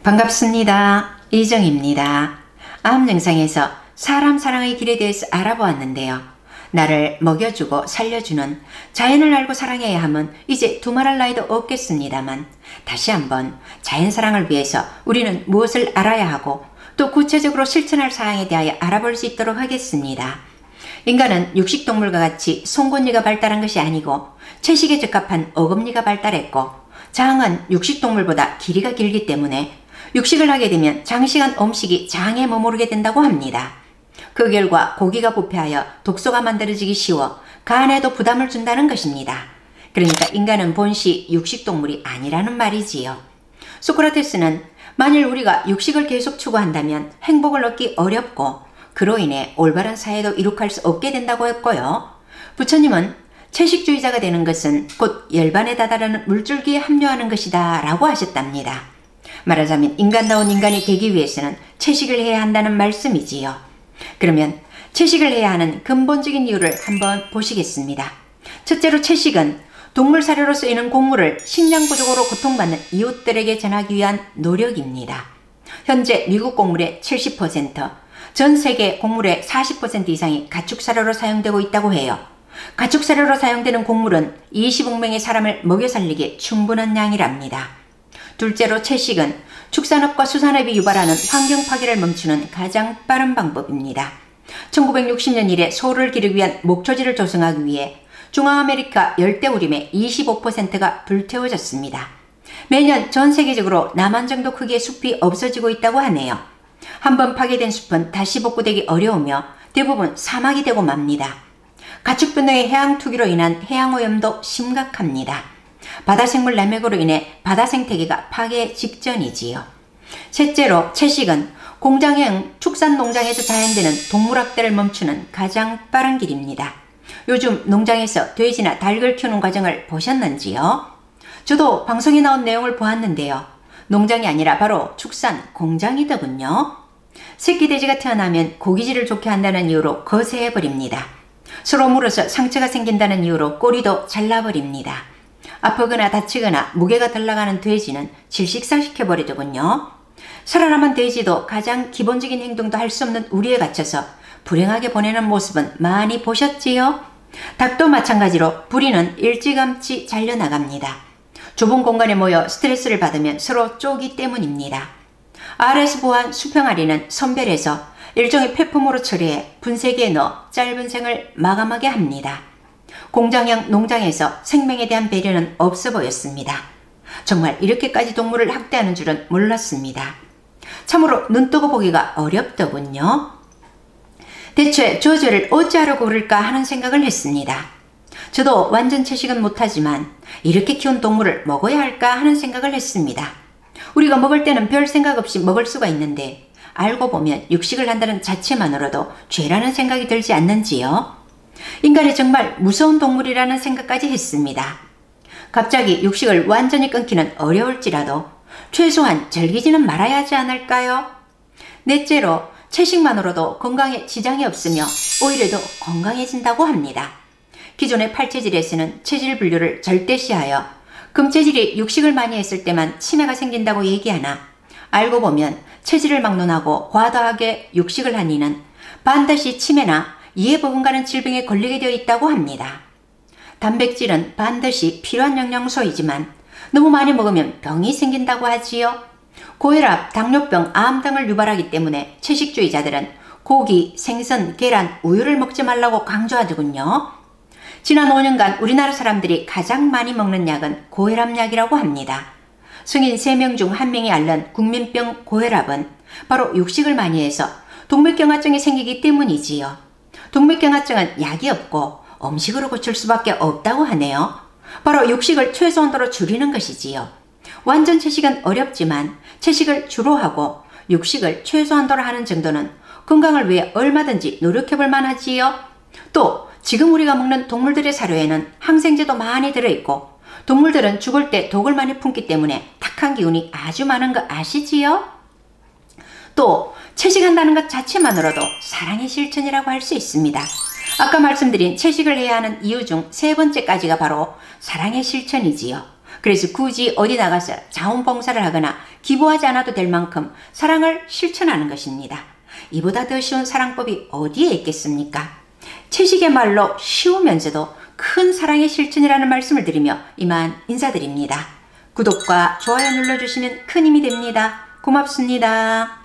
반갑습니다. 이정입니다. 암 영상에서 사람 사랑의 길에 대해서 알아보았는데요. 나를 먹여주고 살려주는 자연을 알고 사랑해야 함은 이제 두말할 나위도 없겠습니다만, 다시 한번 자연사랑을 위해서 우리는 무엇을 알아야 하고 또 구체적으로 실천할 사항에 대하여 알아볼 수 있도록 하겠습니다. 인간은 육식동물과 같이 송곳니가 발달한 것이 아니고 채식에 적합한 어금니가 발달했고, 장은 육식동물보다 길이가 길기 때문에 육식을 하게 되면 장시간 음식이 장에 머무르게 된다고 합니다. 그 결과 고기가 부패하여 독소가 만들어지기 쉬워 간에도 부담을 준다는 것입니다. 그러니까 인간은 본시 육식동물이 아니라는 말이지요. 소크라테스는 만일 우리가 육식을 계속 추구한다면 행복을 얻기 어렵고 그로 인해 올바른 사회도 이룩할 수 없게 된다고 했고요. 부처님은 채식주의자가 되는 것은 곧 열반에 다다르는 물줄기에 합류하는 것이다 라고 하셨답니다. 말하자면 인간다운 인간이 되기 위해서는 채식을 해야 한다는 말씀이지요. 그러면 채식을 해야 하는 근본적인 이유를 한번 보시겠습니다. 첫째로 채식은 동물 사료로 쓰이는 곡물을 식량 부족으로 고통받는 이웃들에게 전하기 위한 노력입니다. 현재 미국 곡물의 70%, 전 세계 곡물의 40% 이상이 가축사료로 사용되고 있다고 해요. 가축사료로 사용되는 곡물은 20억 명의 사람을 먹여 살리기에 충분한 양이랍니다. 둘째로 채식은 축산업과 수산업이 유발하는 환경 파괴를 멈추는 가장 빠른 방법입니다. 1960년 이래 소를 기르기 위한 목초지를 조성하기 위해 중앙아메리카 열대우림의 25%가 불태워졌습니다. 매년 전 세계적으로 남한 정도 크기의 숲이 없어지고 있다고 하네요. 한번 파괴된 숲은 다시 복구되기 어려우며 대부분 사막이 되고 맙니다. 가축분노의 해양 투기로 인한 해양오염도 심각합니다. 바다생물 남획으로 인해 바다 생태계가 파괴 직전이지요. 셋째로 채식은 공장형 축산농장에서 자연되는 동물학대를 멈추는 가장 빠른 길입니다. 요즘 농장에서 돼지나 닭을 키우는 과정을 보셨는지요? 저도 방송에 나온 내용을 보았는데요. 농장이 아니라 바로 축산 공장이더군요. 새끼 돼지가 태어나면 고기질을 좋게 한다는 이유로 거세해버립니다. 서로 물어서 상처가 생긴다는 이유로 꼬리도 잘라버립니다. 아프거나 다치거나 무게가 덜 나가는 돼지는 질식사시켜버리더군요. 살아남은 돼지도 가장 기본적인 행동도 할 수 없는 우리에 갇혀서 불행하게 보내는 모습은 많이 보셨지요? 닭도 마찬가지로 부리는 일찌감치 잘려나갑니다. 좁은 공간에 모여 스트레스를 받으면 서로 쪼기 때문입니다. RS 보안 수평아리는 선별해서 일종의 폐품으로 처리해 분쇄기에 넣어 짧은 생을 마감하게 합니다. 공장형 농장에서 생명에 대한 배려는 없어 보였습니다. 정말 이렇게까지 동물을 학대하는 줄은 몰랐습니다. 참으로 눈뜨고 보기가 어렵더군요. 대체 저 죄를 어찌하러 고를까 하는 생각을 했습니다. 저도 완전 채식은 못하지만 이렇게 키운 동물을 먹어야 할까 하는 생각을 했습니다. 우리가 먹을 때는 별 생각 없이 먹을 수가 있는데 알고 보면 육식을 한다는 자체만으로도 죄라는 생각이 들지 않는지요? 인간이 정말 무서운 동물이라는 생각까지 했습니다. 갑자기 육식을 완전히 끊기는 어려울지라도 최소한 즐기지는 말아야 하지 않을까요? 넷째로 채식만으로도 건강에 지장이 없으며 오히려 더 건강해진다고 합니다. 기존의 팔체질에서는 체질 분류를 절대시하여 금체질이 육식을 많이 했을 때만 치매가 생긴다고 얘기하나, 알고 보면 체질을 막론하고 과도하게 육식을 한 이는 반드시 치매나 이에 버금가는 질병에 걸리게 되어 있다고 합니다. 단백질은 반드시 필요한 영양소이지만 너무 많이 먹으면 병이 생긴다고 하지요. 고혈압, 당뇨병, 암 등을 유발하기 때문에 채식주의자들은 고기, 생선, 계란, 우유를 먹지 말라고 강조하더군요. 지난 5년간 우리나라 사람들이 가장 많이 먹는 약은 고혈압약이라고 합니다. 성인 3명 중 1명이 앓는 국민병 고혈압은 바로 육식을 많이 해서 동맥경화증이 생기기 때문이지요. 동맥경화증은 약이 없고 음식으로 고칠 수밖에 없다고 하네요. 바로 육식을 최소한도로 줄이는 것이지요. 완전 채식은 어렵지만 채식을 주로 하고 육식을 최소한도로 하는 정도는 건강을 위해 얼마든지 노력해볼 만하지요. 또 지금 우리가 먹는 동물들의 사료에는 항생제도 많이 들어있고 동물들은 죽을 때 독을 많이 품기 때문에 탁한 기운이 아주 많은 거 아시지요? 또 채식한다는 것 자체만으로도 사랑의 실천이라고 할 수 있습니다. 아까 말씀드린 채식을 해야 하는 이유 중 세 번째까지가 바로 사랑의 실천이지요. 그래서 굳이 어디 나가서 자원봉사를 하거나 기부하지 않아도 될 만큼 사랑을 실천하는 것입니다. 이보다 더 쉬운 사랑법이 어디에 있겠습니까? 채식의 말로 쉬우면서도 큰 사랑의 실천이라는 말씀을 드리며 이만 인사드립니다. 구독과 좋아요 눌러주시면 큰 힘이 됩니다. 고맙습니다.